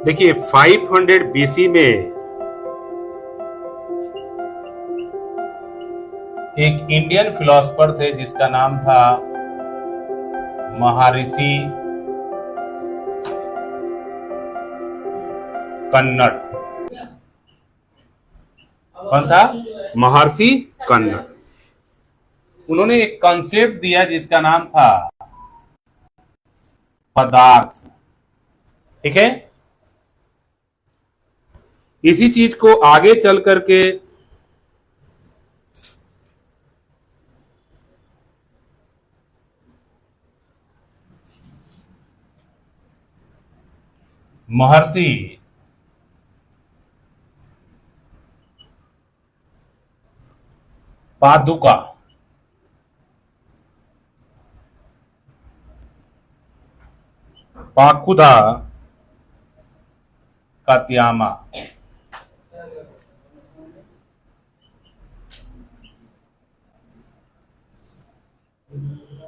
देखिए 500 बीसी में एक इंडियन फिलोसफर थे जिसका नाम था महर्षि कन्नड़। कौन था? महर्षि कन्नड़। उन्होंने एक कॉन्सेप्ट दिया जिसका नाम था पदार्थ। ठीक है, इसी चीज को आगे चल करके महर्षि पादुका पाकुदा कात्यामा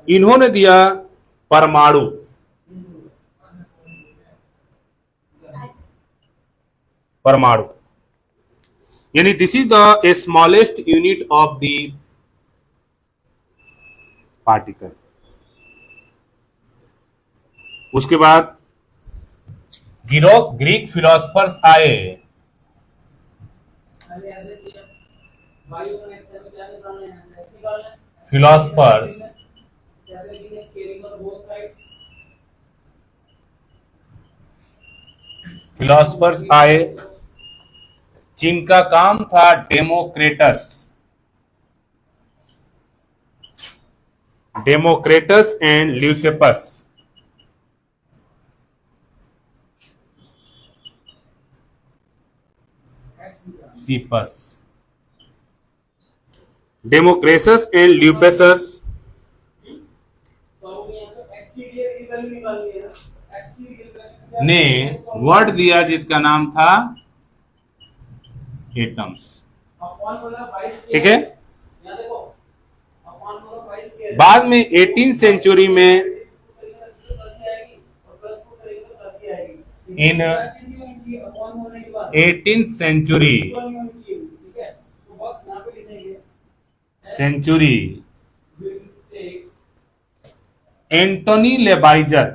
इन्होंने दिया परमाणु। परमाणु यानी this is the smallest unit of the particle. उसके बाद ग्रीक फिलोसफर्स आए। फिलोसफर्स आए जिनका काम था डेमोक्रेटस एंड ल्यूसेपस। डेमोक्रेटस एंड ल्यूपेसस ने वर्ड दिया जिसका नाम था एटम्स। ठीक है, बाद में 18th सेंचुरी में in 18th century Antoine Lavoisier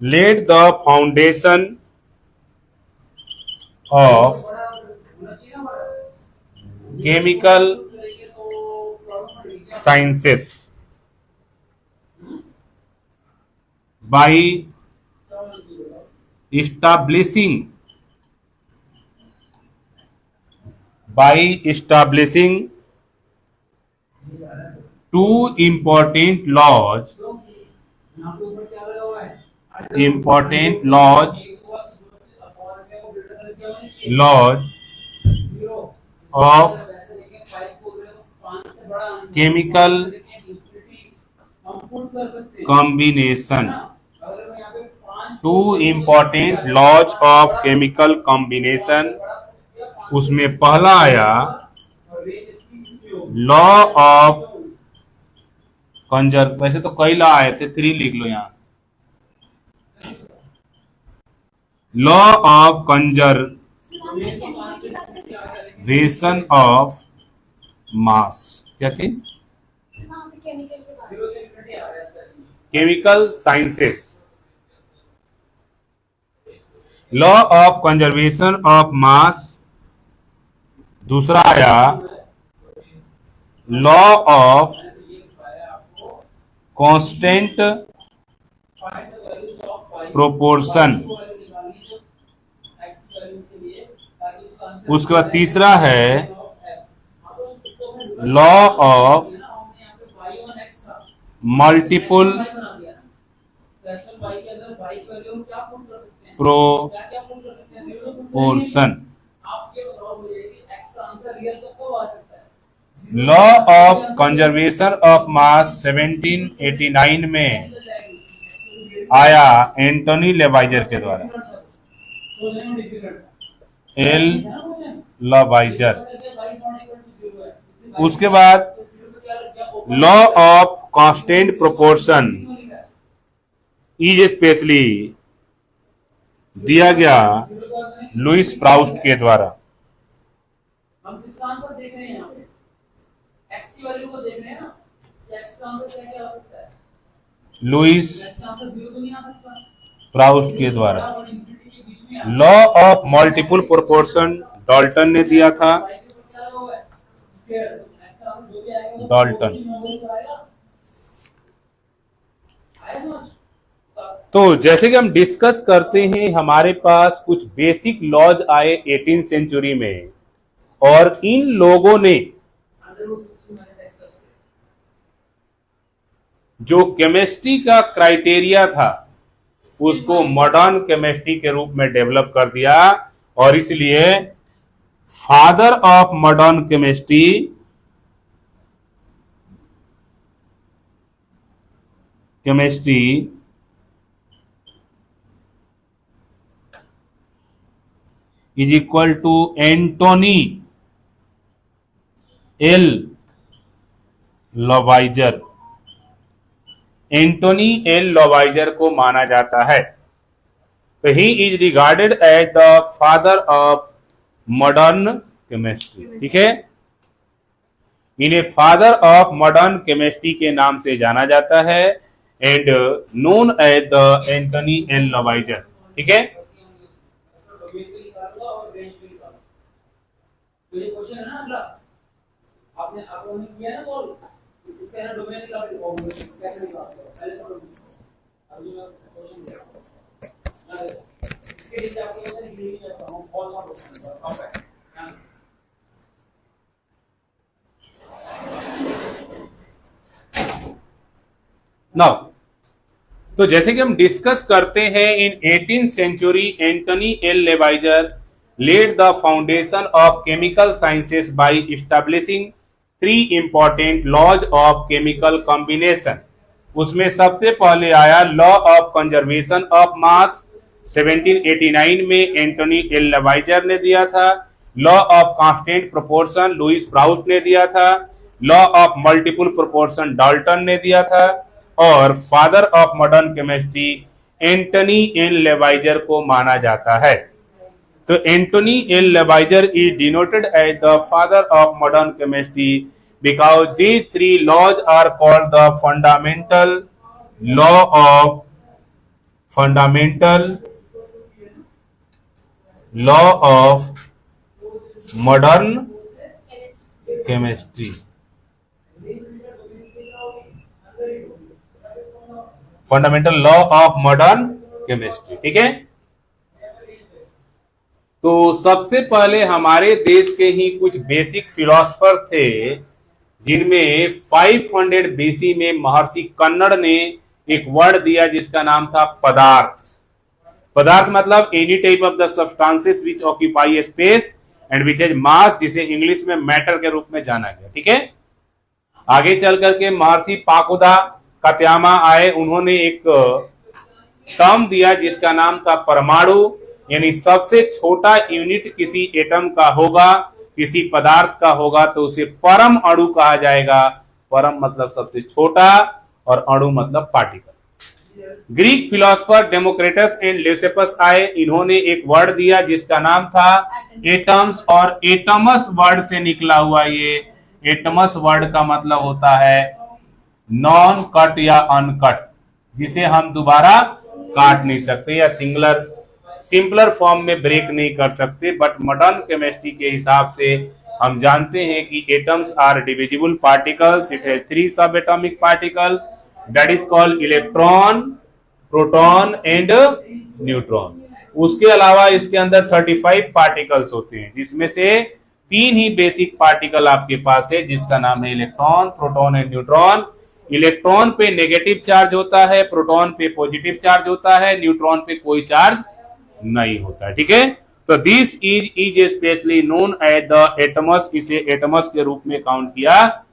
laid the foundation of chemical sciences by establishing two important laws of chemical combination। two important laws of chemical combination। उसमें पहला आया लॉ ऑफ कंजर्व। वैसे तो कई लॉ आए थे, 3 लिख लो यहां। लॉ ऑफ कंजर्वेशन ऑफ मास। क्या थी? Chemical sciences. Law of conservation of मास। दूसरा आया लॉ ऑफ कांस्टेंट प्रोपोर्शन। उसके बाद तीसरा है law of multiple proportion. Law of conservation of mass 1789 में आया एंटोनी लेवाइजर के द्वारा, एल लेवाइजर। उसके बाद law of constant proportion is specially दिया गया लुइस प्राउस्ट के द्वारा। हम किसका आंसर देख रहे हैं यहाँ पे? x की वैल्यू को देख रहे हैं ना, x का आंसर क्या आ सकता है? लुइस x का आंसर 0 तो नहीं आ सकता। प्राउस्ट के द्वारा। Law of multiple proportion Dalton ने दिया था, डाल्टन। तो जैसे कि हम डिस्कस करते हैं, हमारे पास कुछ बेसिक लॉज आए 18th सेंचुरी में, और इन लोगों ने जो केमिस्ट्री का क्राइटेरिया था उसको मॉडर्न केमिस्ट्री के रूप में डेवलप कर दिया, और इसलिए father of modern chemistry is equal to Antoine L Lavoisier. Antoine L Lavoisier को माना जाता है, तो he is regarded as the father of modern chemistry. ठीक है, इन्हें फादर ऑफ मॉडर्न केमिस्ट्री के नाम से जाना जाता है, and known as the Antoine L Lavoisier. ठीक है, तो ये क्वेश्चन है ना अगला, आपने किया ना सॉल्व, इसका ना डोमेन निकाल दो, कैसे निकालते हो पहले तो अभी मैं क्वेश्चन दिया इसके लिए आपको क्वेश्चन लिख लेता हूं, कौन सा क्वेश्चन है। नाउ तो जैसे कि हम डिस्कस करते हैं, in 18th century Antoine L Lavoisier laid the foundation of chemical sciences by establishing 3 important laws of chemical combination। उसमें सबसे पहले आया law of conservation of mass, 1789 में एंटोनी एल लेवाइजर ने दिया था। Law of constant proportion Louis Proust ने दिया था। Law of multiple proportion Dalton ने दिया था, और father of modern chemistry Antoine L Lavoisier को माना जाता है। तो Antoine L Lavoisier is denoted as the father of modern chemistry because these 3 laws are called the fundamental law of modern chemistry। Fundamental law of modern chemistry. ठीक है, तो सबसे पहले हमारे देश के ही कुछ बेसिक फिलोसफर थे, जिनमें 500 बीसी में महर्षि कन्नड़ ने एक वर्ड दिया जिसका नाम था पदार्थ। पदार्थ मतलब any type of the substances which occupy space and which has मास, जिसे इंग्लिश में मैटर के रूप में जाना गया। ठीक है, आगे चल करके महर्षि पाकुदा कात्यामा आए, उन्होंने एक टर्म दिया जिसका नाम था परमाणु, यानी सबसे छोटा यूनिट किसी एटम का होगा, किसी पदार्थ का होगा तो उसे परम अणु कहा जाएगा। परम मतलब सबसे छोटा और अणु मतलब particle. Greek philosopher Democritus and Leucippus आए, इन्होंने एक वर्ड दिया जिसका नाम था एटम्स, और एटमस वर्ड से निकला हुआ ये एटमस वर्ड का मतलब होता है नॉन कट या अनकट, जिसे हम दोबारा काट नहीं सकते या सिंपलर फॉर्म में ब्रेक नहीं कर सकते। बट मॉडर्न केमिस्ट्री के हिसाब से हम जानते हैं कि atoms are divisible particles, it has 3 sub atomic particle, that is called electron, proton and neutron. उसके अलावा इसके अंदर 35 पार्टिकल्स होते हैं, जिसमें से 3 ही बेसिक पार्टिकल आपके पास है, जिसका नाम है electron, proton and neutron. Electron पे नेगेटिव चार्ज होता है, प्रोटॉन पे पॉजिटिव चार्ज होता है, न्यूट्रॉन पे कोई चार्ज नहीं होता है। ठीक है, तो this is specially known as the atoms, इसे एटमस के रूप में काउंट किया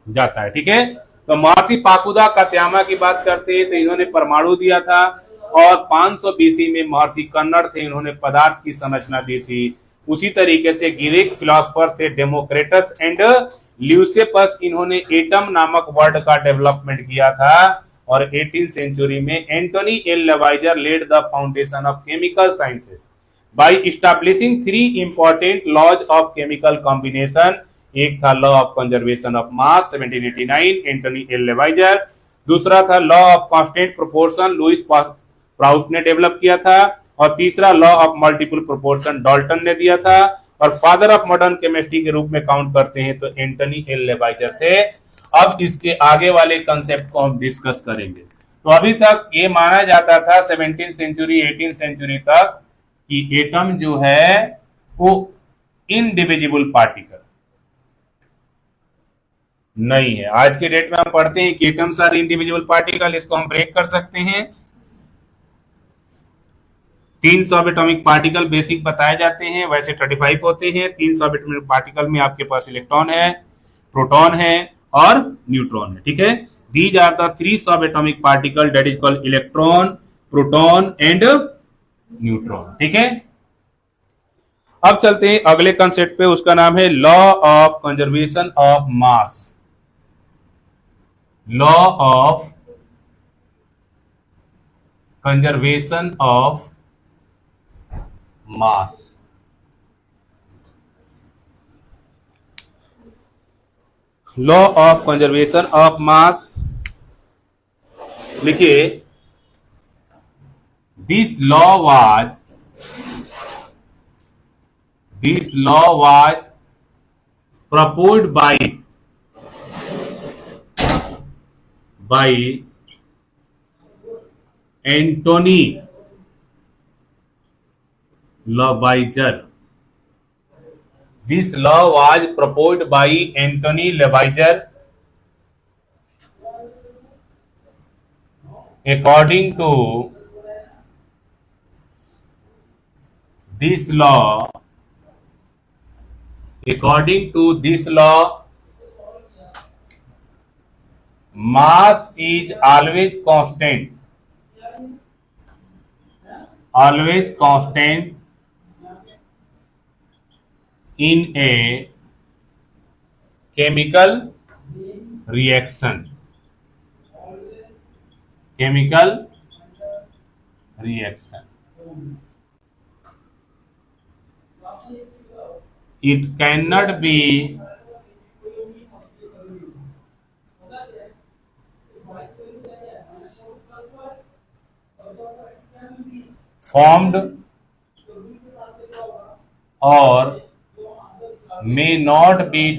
जाता है। ठीक है, तो महर्षि फाकुदा कात्यामा की बात करते हैं तो इन्होंने परमाणु दिया था, और 500 बीसी में महर्षि कन्नड़ थे, इन्होंने पदार्थ की संरचना दी थी। उसी तरीके से ग्रीक फिलोसोफर थे डेमोक्रेटस एंड ल्यूसेपस, इन्होंने एटम नामक वर्ड का डेवलपमेंट किया था। और 18th सेंचुरी में Antoine L Lavoisier laid the foundation of chemical sciences by establishing 3 important laws of chemical combination. एक था law of conservation of mass 1789 Antoine L Lavoisier, दूसरा था law of constant proportion Louis Proust ने develop किया था, और तीसरा law of multiple proportion Dalton ने दिया था। और फादर ऑफ मॉडर्न केमिस्ट्री के रूप में काउंट करते हैं तो एंटोनी एल लेवाइजर थे। अब इसके आगे वाले कंसेप्ट को हम डिस्कस करेंगे। तो अभी तक ये माना जाता था 17th सेंचुरी 18th सेंचुरी तक कि एटम जो है वो इनडिविजिबल पार्टिकल नहीं है। आज के डेट में हम पढ़ते हैं कि एटम्स आर इंडिविजुअल पार्टिकल, इसको हम ब्रेक कर सकते हैं। 3 सब एटॉमिक पार्टिकल बेसिक बताए जाते हैं, वैसे 35 होते हैं। 3 सब एटॉमिक पार्टिकल में आपके पास इलेक्ट्रॉन है, प्रोटॉन है और न्यूट्रॉन है, ठीक है। These are the 3 sub atomic particle that is called electron, proton and neutron, ठीक है। अब चलते हैं अगले कंसेप्ट पे, उसका नाम है law of conservation of mass. Law of conservation of mass. Law of conservation of mass लिखिए, this law was proposed by Anthony Lavoisier. This law was proposed by Anthony Lavoisier. According to this law, mass is always constant in a chemical reaction. It cannot be formed or may not be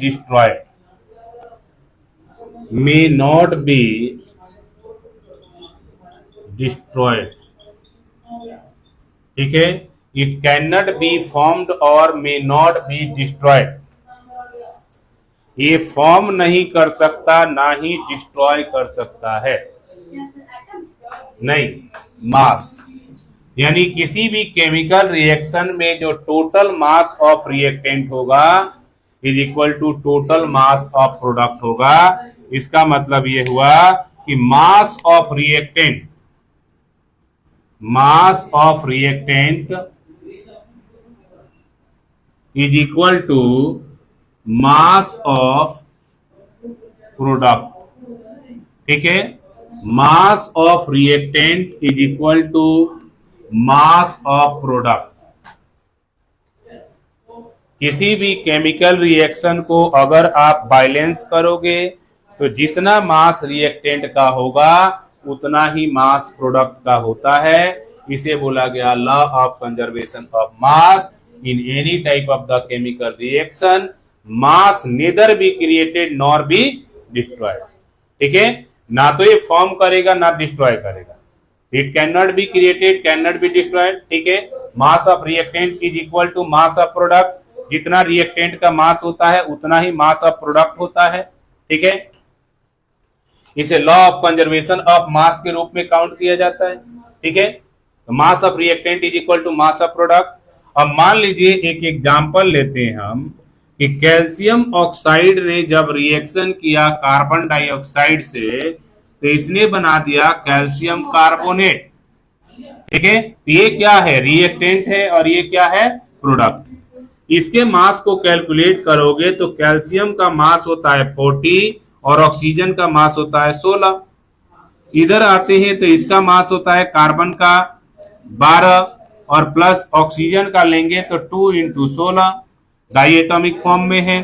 destroyed. ठीक है, it can not be formed और may not be destroyed. ये form नहीं कर सकता, ना ही destroy कर सकता है। नहीं, मास यानी किसी भी केमिकल रिएक्शन में जो टोटल मास ऑफ रिएक्टेंट होगा is equal to total mass of product होगा। इसका मतलब यह हुआ कि mass of reactant is equal to mass of product, ठीक है। mass of reactant is equal to mass of product। किसी भी केमिकल रिएक्शन को अगर आप बैलेंस करोगे तो जितना मास रिएक्टेंट का होगा उतना ही मास प्रोडक्ट का होता है। इसे बोला गया law of conservation of mass. In any type of the chemical reaction, mass neither be created nor be destroyed, ठीक है। ना तो ये फॉर्म करेगा ना डिस्ट्रॉय करेगा। It cannot be created, cannot be destroyed, ठीक है। Mass of reactant is equal to mass of product. जितना रिएक्टेंट का मास होता है उतना ही मास ऑफ प्रोडक्ट होता है, ठीक है। इसे law of conservation of mass के रूप में काउंट किया जाता है, ठीक है। तो mass of reactant is equal to mass of product. अब मान लीजिए एक एग्जाम्पल लेते हैं हम कि कैल्शियम ऑक्साइड ने जब रिएक्शन किया कार्बन डाइऑक्साइड से तो इसने बना दिया कैल्शियम कार्बोनेट। ठीक है, ये क्या है, रिएक्टेंट है और ये क्या है, प्रोडक्ट। इसके मास को कैलकुलेट करोगे तो कैल्शियम का मास होता है 40 और ऑक्सीजन का मास होता है 16। इधर आते हैं तो इसका मास होता है कार्बन का 12 और प्लस ऑक्सीजन का लेंगे तो 2 इंटू 16 डाई एटॉमिक फॉर्म में है।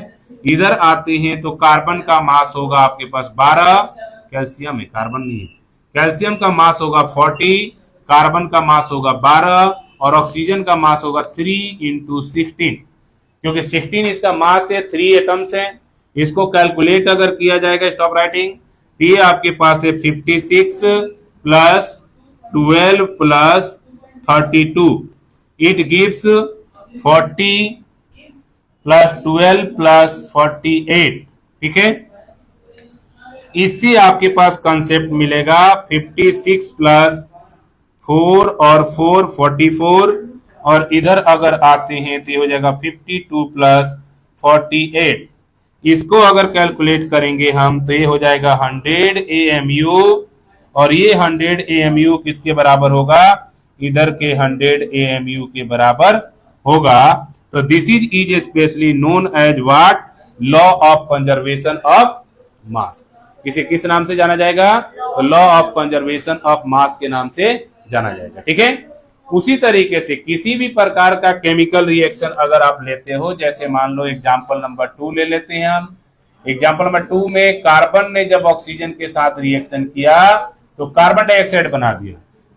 इधर आते हैं तो कार्बन का मास होगा आपके पास 12, कैल्शियम है, कार्बन नहीं है। कैल्शियम का मास होगा 40, कार्बन का मास होगा 12 और ऑक्सीजन का मास होगा 3 इंटू 16। क्योंकि 16 इसका मास है, 3 एटम्स है। इसको कैलकुलेट अगर किया जाएगा, स्टॉप राइटिंग, ये आपके पास है 56 plus 12 plus 32, it gives 40 plus 12 plus 48। ठीक है, इससे आपके पास कंसेप्ट मिलेगा 56 प्लस 4 और 4 44 और इधर अगर आते हैं तो ये हो जाएगा 52 प्लस 48। इसको अगर कैलकुलेट करेंगे हम तो ये हो जाएगा 100 AMU और ये 100 AMU किसके बराबर होगा, इधर के 100 AMU के बराबर होगा। तो this is specially known as what, law of conservation of mass. इसे किस नाम से जाना जाएगा, तो law of conservation of mass के नाम से जाना जाएगा। ठीक है, उसी तरीके से किसी भी प्रकार का केमिकल रिएक्शन अगर आप लेते हो, जैसे मान लो एग्जांपल नंबर 2 ले लेते हैं हम। एग्जांपल नंबर 2 में कार्बन ने जब ऑक्सीजन के साथ रिएक्शन किया तो कार्बन डाइऑक्साइड बना दिया।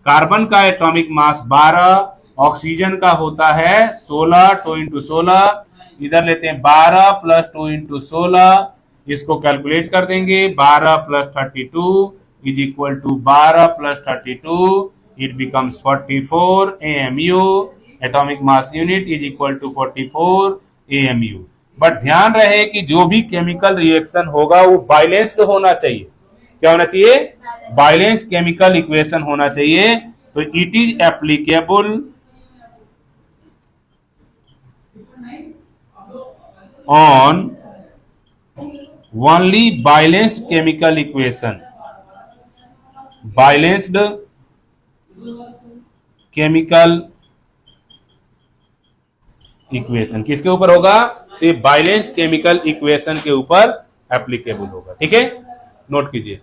कार्बन का एटॉमिक मास 12, ऑक्सीजन का होता है 16, 2 इंटू 16, इधर लेते हैं 12 प्लस 2 इंटू 16, इसको कैलकुलेट कर देंगे, 12 plus 32 is equal to 12 plus 32, it becomes 44 AMU, atomic mass unit is equal to 44 AMU। But ध्यान रहे कि जो भी केमिकल रिएक्शन होगा वो बैलेंस्ड होना चाहिए। क्या होना चाहिए, बैलेंस्ड केमिकल इक्वेशन होना चाहिए। तो it is applicable on only balanced chemical equation, balanced chemical equation किसके ऊपर होगा, तो बैलेंस्ड केमिकल इक्वेशन के ऊपर एप्लीकेबल होगा। ठीक है, नोट कीजिए।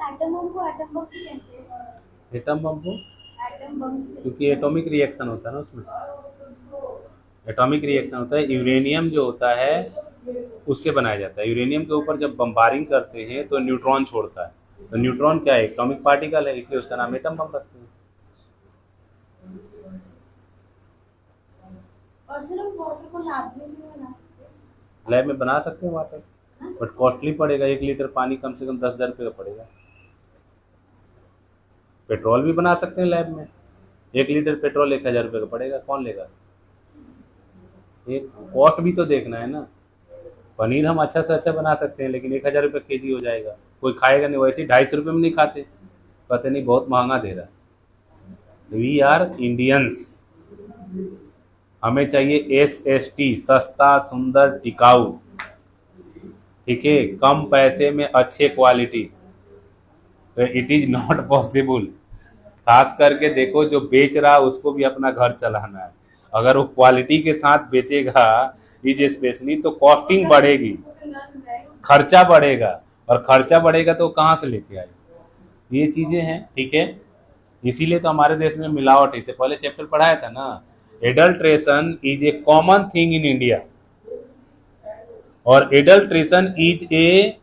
एटम बम को एटम बम भी कहते हैं। एटम बम को एटम बम क्योंकि एटॉमिक रिएक्शन होता है ना उसमें। एटॉमिक रिएक्शन होता है, यूरेनियम जो होता है उससे बनाया जाता है। यूरेनियम के ऊपर जब बम्बारिंग करते हैं तो न्यूट्रॉन छोड़ता है, तो न्यूट्रॉन क्या है, एटॉमिक पार्टिकल है, इसलिए उसका नाम एटम बम रखते हैं। और सर हम वाटर को लैब में भी बना सकते हैं? लैब में बना सकते हैं वाटर, बट कॉस्टली पड़ेगा। 1 लीटर पानी कम से कम 10,000 रुपये का पड़ेगा। पेट्रोल भी बना सकते हैं लैब में, 1 लीटर पेट्रोल 1,000 रुपये का पड़ेगा, कौन लेगा? एक कॉस्ट भी तो देखना है ना। पनीर हम अच्छा से अच्छा बना सकते हैं, लेकिन 1,000 रुपये केजी हो जाएगा, कोई खाएगा नहीं। वैसे 250 रुपये में नहीं खाते, कहते नहीं बहुत महंगा दे रहा है। वी आर इंडियंस, हमें चाहिए SST, सस्ता सुंदर टिकाऊ, ठीक है, कम पैसे में अच्छे quality. It is not possible. खास करके देखो, जो बेच रहा उसको भी अपना घर चलाना है। अगर वो क्वालिटी के साथ बेचेगा इज स्पेशली, तो कॉस्टिंग बढ़ेगी, खर्चा बढ़ेगा, और खर्चा बढ़ेगा तो कहाँ से लेके आएगा? ये चीजें हैं, ठीक है। इसीलिए तो हमारे देश में मिलावट, इससे पहले चैप्टर पढ़ाया था ना, adulteration is a common thing in India, और adulteration is a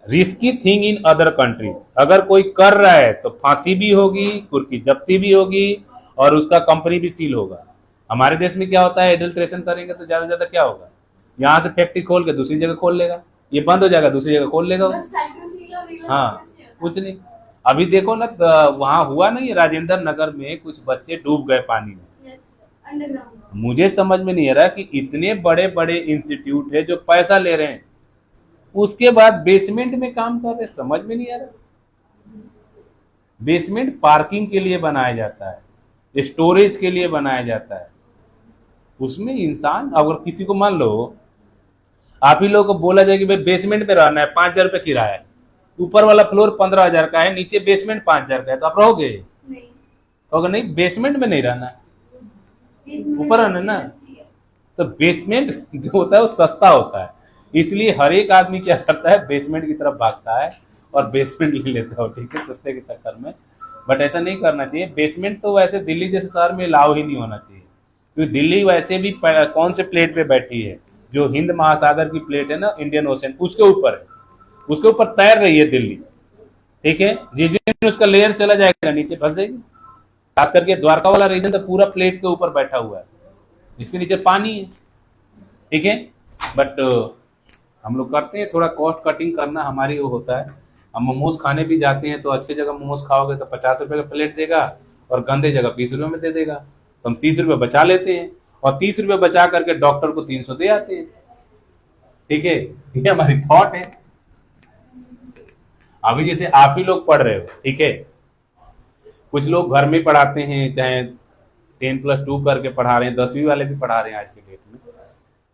risky thing in other countries. अगर कोई कर रहा है तो फांसी भी होगी, कुर्की जब्ती भी होगी, और उसका कंपनी भी सील होगा। हमारे देश में क्या होता है, एडल्ट्रेशन करेंगे तो ज्यादा से ज्यादा क्या होगा, यहाँ से फैक्ट्री खोल के दूसरी जगह खोल लेगा, ये बंद हो जाएगा, दूसरी जगह खोल लेगा। हाँ, कुछ नहीं। अभी देखो ना, वहां हुआ नहीं, राजेंद्र नगर में कुछ बच्चे डूब गए पानी में। मुझे समझ में नहीं आ रहा कि इतने बड़े बड़े इंस्टीट्यूट है जो पैसा ले रहे हैं, उसके बाद बेसमेंट में काम कर रहे, समझ में नहीं आ रहा। बेसमेंट पार्किंग के लिए बनाया जाता है, स्टोरेज के लिए बनाया जाता है। उसमें इंसान, अगर किसी को मान लो आप ही लोगों को बोला जाए कि भाई बेसमेंट में रहना है, 5,000 रुपये किराया है, ऊपर वाला फ्लोर 15,000 का है, नीचे बेसमेंट 5,000 का है, तो आप रहोगे? कहोगे नहीं, बेसमेंट में नहीं रहना, ऊपर रहना ना। तो बेसमेंट जो होता है वो सस्ता होता है, इसलिए हर एक आदमी क्या करता है, बेसमेंट की तरफ भागता है और बेसमेंट ले लेता हो, ठीक है, सस्ते के चक्कर में। बट ऐसा नहीं करना चाहिए। बेसमेंट तो वैसे दिल्ली जैसे शहर में अलाउ ही नहीं होना चाहिए, क्योंकि दिल्ली वैसे भी कौन से प्लेट पे बैठी है, जो हिंद महासागर की प्लेट है ना, इंडियन ओशन, उसके ऊपर है, उसके ऊपर तैर रही है दिल्ली, ठीक है। जिस दिन उसका लेयर चला जाएगा नीचे फंस जाएगी। खास करके द्वारका वाला रीजन तो पूरा प्लेट के ऊपर बैठा हुआ है, जिसके नीचे पानी है, ठीक है। बट हम लोग करते हैं, थोड़ा कॉस्ट कटिंग करना हमारी वो होता है। हम मोमोज खाने भी जाते हैं तो अच्छे जगह मोमोज खाओगे तो 50 रुपए का प्लेट देगा, और गंदे जगह 20 रुपए में दे देगा, तो हम 30 रुपए बचा लेते हैं, और 30 रुपए बचा करके डॉक्टर को 300 दे आते हैं, ठीक है। ये हमारी थॉट है। अभी जैसे आप ही लोग पढ़ रहे हो, ठीक है, कुछ लोग घर में पढ़ाते हैं, चाहे 10+2 करके पढ़ा रहे हैं, 10वीं वाले भी पढ़ा रहे हैं आज के डेट में।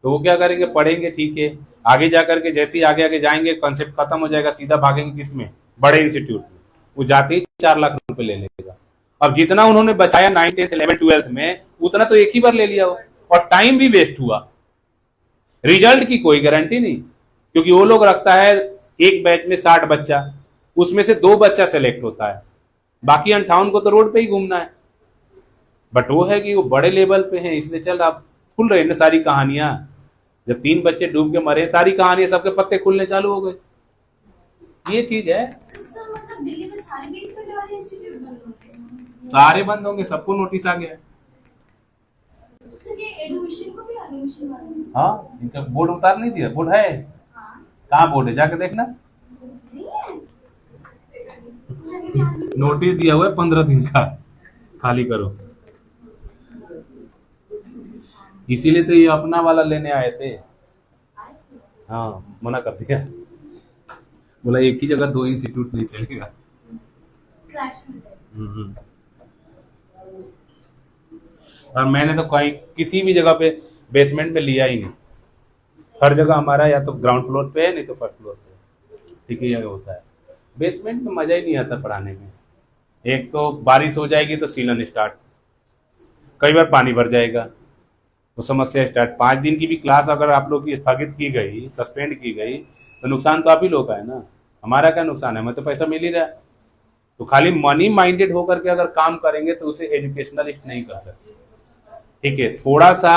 तो वो क्या करेंगे, पढ़ेंगे, ठीक है, आगे जा करके जैसे ही आगे आगे जाएंगे, कॉन्सेप्ट खत्म हो जाएगा, सीधा भागेंगे किसमें, बड़े इंस्टीट्यूट में। वो जाते ही 4 लाख रुपए ले लेगा। अब जितना उन्होंने बचाया 9th 10th 11th 12th में, उतना तो एक ही बार ले लिया हो, और टाइम भी वेस्ट हुआ। रिजल्ट की कोई गारंटी नहीं, क्योंकि वो लोग रखता है एक बैच में 60 बच्चा, उसमें से 2 बच्चा सेलेक्ट होता है, बाकी 58 को तो रोड पे ही घूमना है। बट वो है कि वो बड़े लेवल पे हैं, इसलिए चल आप खुल रहे ना सारी कहानियां। जब 3 बच्चे डूब के मरे, सारी कहानियां, सबके पत्ते खुलने चालू हो गए। ये चीज है। मतलब दिल्ली में सारे बेसमेंट वाले इंस्टीट्यूट बंद होंगे? सारे बंद होंगे, सबको नोटिस आ गया। सर ये एडमिशन को भी एडमिशन वाले? हाँ, इनका बोर्ड उतार नहीं दिया, बोर्ड है। हाँ। कहाँ बोर्ड है, जाके देखना। नोटिस दिया हुआ है 15 दिन का, खाली करो। इसीलिए तो ये अपना वाला लेने आए थे। हाँ, मना कर दिया, बोला एक ही जगह 2 इंस्टीट्यूट नहीं चलेगा। और मैंने तो कहीं किसी भी जगह पे बेसमेंट में लिया ही नहीं। हर जगह हमारा या तो ग्राउंड फ्लोर पे है, नहीं तो फर्स्ट फ्लोर पे, ठीक है, ये होता है। बेसमेंट में मजा ही नहीं आता पढ़ाने में। एक तो बारिश हो जाएगी तो सीलन स्टार्ट, कई बार पानी भर जाएगा तो समस्या स्टार्ट। 5 दिन की भी क्लास अगर आप लोग की स्थगित की गई, सस्पेंड की गई, तो नुकसान तो आप ही लोग का है ना, हमारा क्या नुकसान है, हमें तो पैसा मिल ही रहा है। तो खाली मनी माइंडेड होकर के अगर काम करेंगे तो उसे एजुकेशनलिस्ट नहीं कर सकते। ठीक है, थोड़ा सा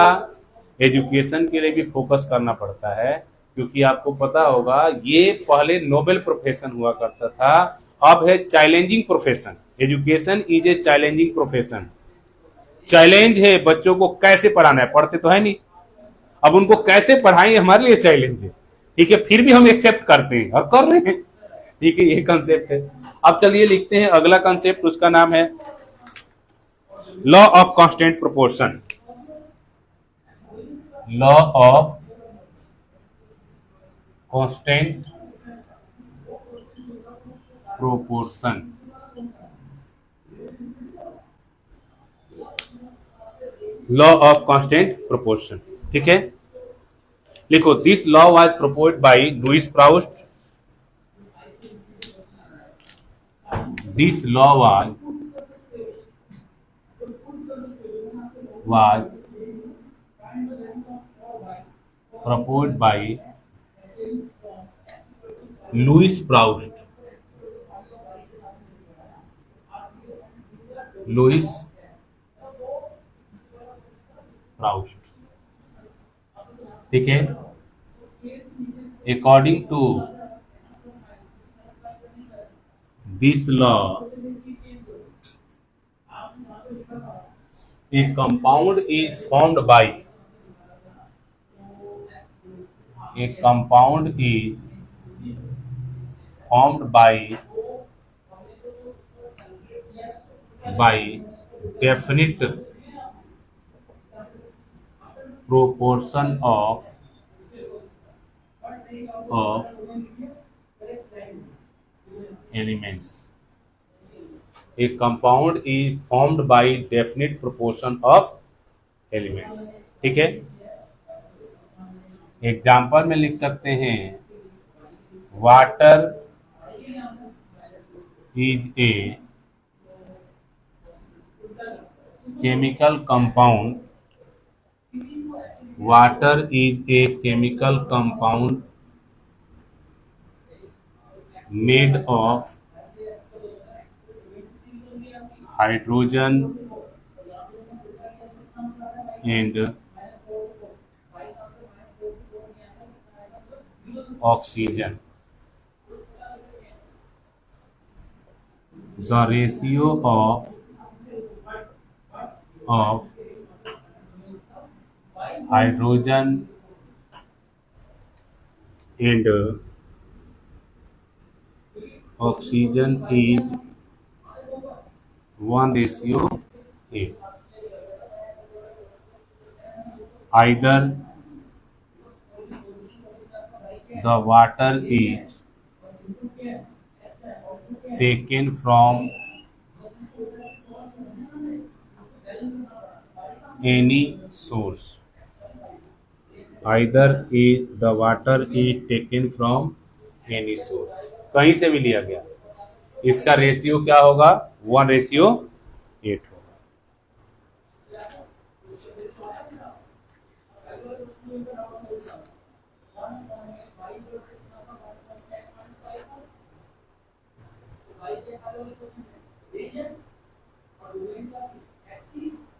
एजुकेशन के लिए भी फोकस करना पड़ता है, क्योंकि आपको पता होगा ये पहले नोबेल प्रोफेशन हुआ करता था, अब है challenging profession. Education is a challenging profession. Challenge है बच्चों को कैसे पढ़ाना है, पढ़ते तो है नहीं, अब उनको कैसे पढ़ाएं हमारे लिए चैलेंज है। ठीक है, फिर भी हम एक्सेप्ट करते हैं और कर रहे हैं। ठीक है, ये कंसेप्ट है। अब चलिए लिखते हैं अगला कंसेप्ट, उसका नाम है law of constant proportion. Law of constant proportion. Law of constant proportion, ठीक है। लिखो, this law was proposed by Louis Proust. This law was proposed by Louis Proust. Louis Proust, ठीक है। According to this law, a compound is formed by definite proportion of elements. A compound is formed by definite proportion of elements, ठीक है। Example में लिख सकते हैं, water is a chemical compound. Water is a chemical compound made of hydrogen and oxygen. The ratio of hydrogen and oxygen is 1:8. Either the water is taken from any source. Either the water is taken from any source, कहीं से भी लिया गया, इसका ratio क्या होगा, 1:8 होगा।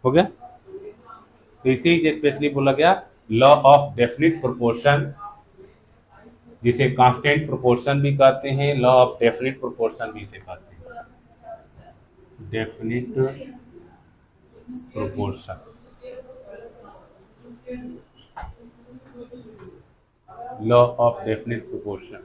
हो गया। तो इसे ही स्पेशली बोला गया लॉ ऑफ डेफिनिट प्रोपोर्शन, जिसे कांस्टेंट प्रोपोर्शन भी कहते हैं, लॉ ऑफ डेफिनिट प्रोपोर्शन भी इसे कहते हैं, definite proportion, law of definite proportion.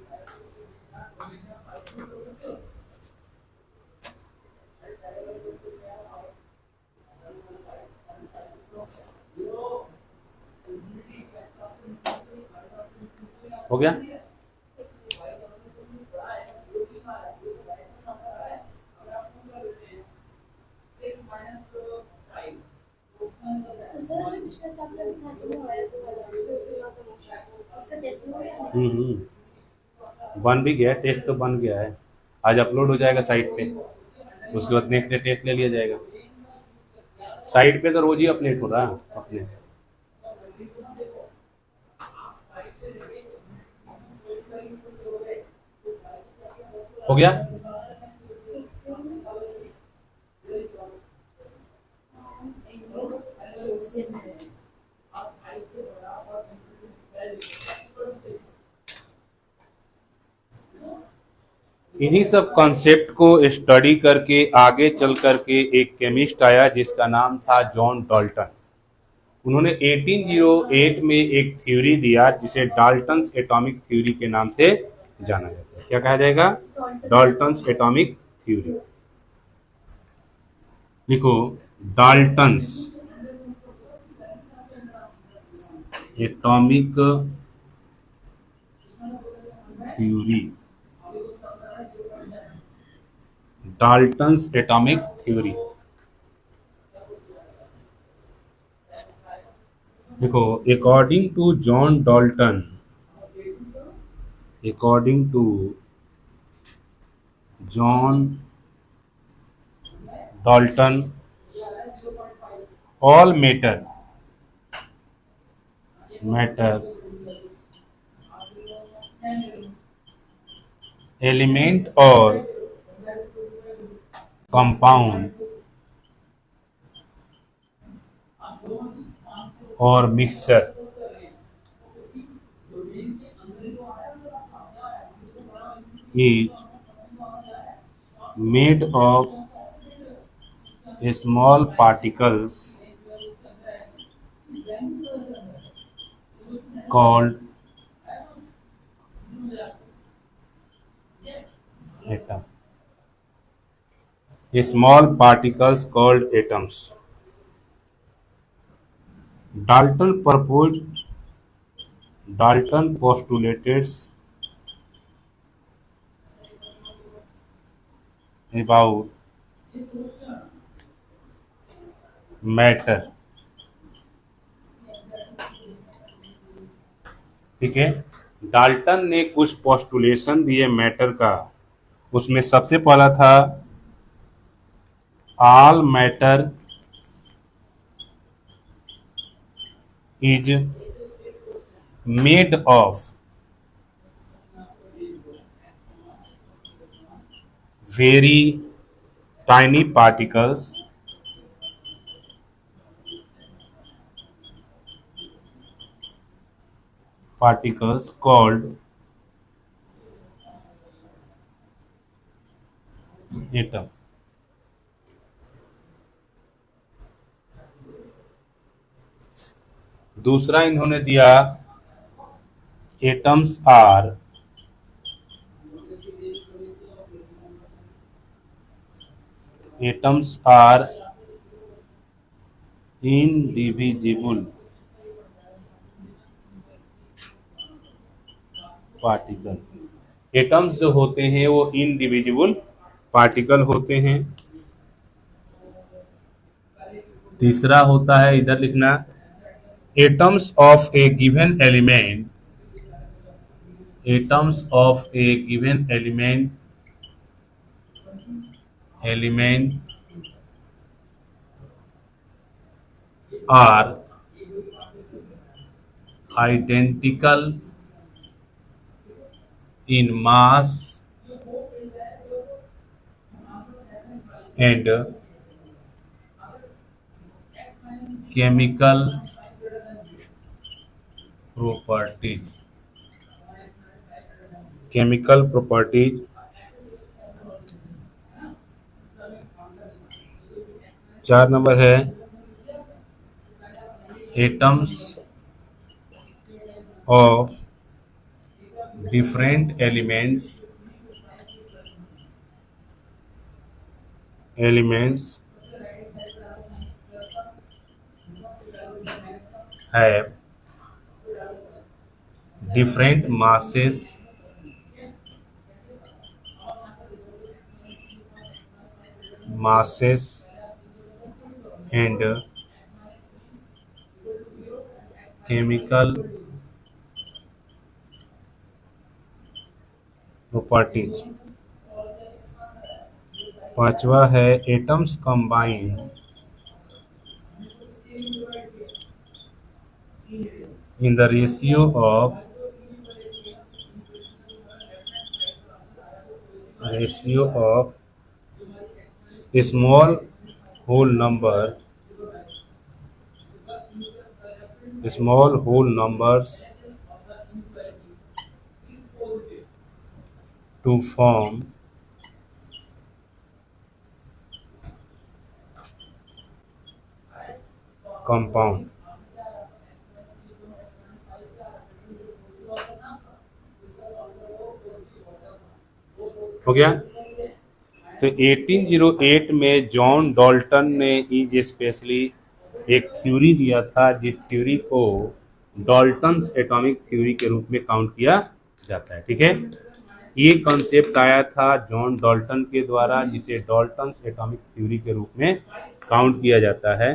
हो गया। तो सर जो पिछला चैप्टर में खत्म हुआ है वो वाला फिर से बात होना उसका टेस्ट हो गया ना? बन भी गया, टेस्ट तो बन गया है, आज अपलोड हो जाएगा साइट पे, उसके बाद नेक्स्ट डे टेस्ट ले लिया जाएगा। साइट पे तो रोज ही अपडेट हो रहा है अपने। हो गया। सोर्स कैसे है? इन्हीं सब कॉन्सेप्ट को स्टडी करके आगे चल करके एक केमिस्ट आया जिसका नाम था जॉन डाल्टन। उन्होंने 1808 में एक थ्योरी दिया जिसे डाल्टन्स एटॉमिक थ्योरी के नाम से जाना जाता है। क्या कहा जाएगा? Dalton's atomic theory. लिखो, Dalton's atomic theory. Dalton's atomic theory. देखो, according to John Dalton, according to John Dalton, all matter element और कंपाउंड और mixture is made of small particles called atom. Small particles called atoms. Dalton postulates about matter। ठीक है, Dalton ने कुछ पोस्टुलेशन दिए matter का। उसमें सबसे पहला था all matter is made of very tiny particles called atom। दूसरा इन्होंने दिया atoms are indivisible particle. Atoms जो होते हैं वो इनडिविजिबल पार्टिकल होते हैं। तीसरा होता है, इधर लिखना, atoms of a given element, atoms of a given element are identical in mass and chemical properties। 4 number है atoms of different elements have different masses and chemical properties। पांचवा है atoms combine in the ratio of small whole number small whole numbers to form compound. हो गया। तो 1808 में John Dalton ने is specially एक theory दिया था, जिस थ्योरी को डाल्टन्स एटॉमिक थ्योरी के रूप में काउंट किया जाता है। ठीक है, ये कॉन्सेप्ट आया था जॉन डाल्टन के द्वारा, जिसे डाल्टन्स एटॉमिक थ्योरी के रूप में काउंट किया जाता है।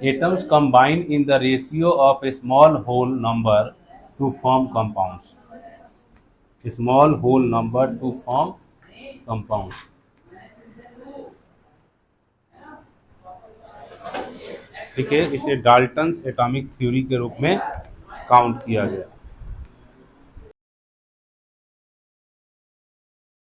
Atoms combine in the ratio of a small whole number to form compounds. Small whole number to form compounds. ठीक है, इसे डाल्टन्स एटॉमिक थ्योरी के रूप में काउंट किया गया।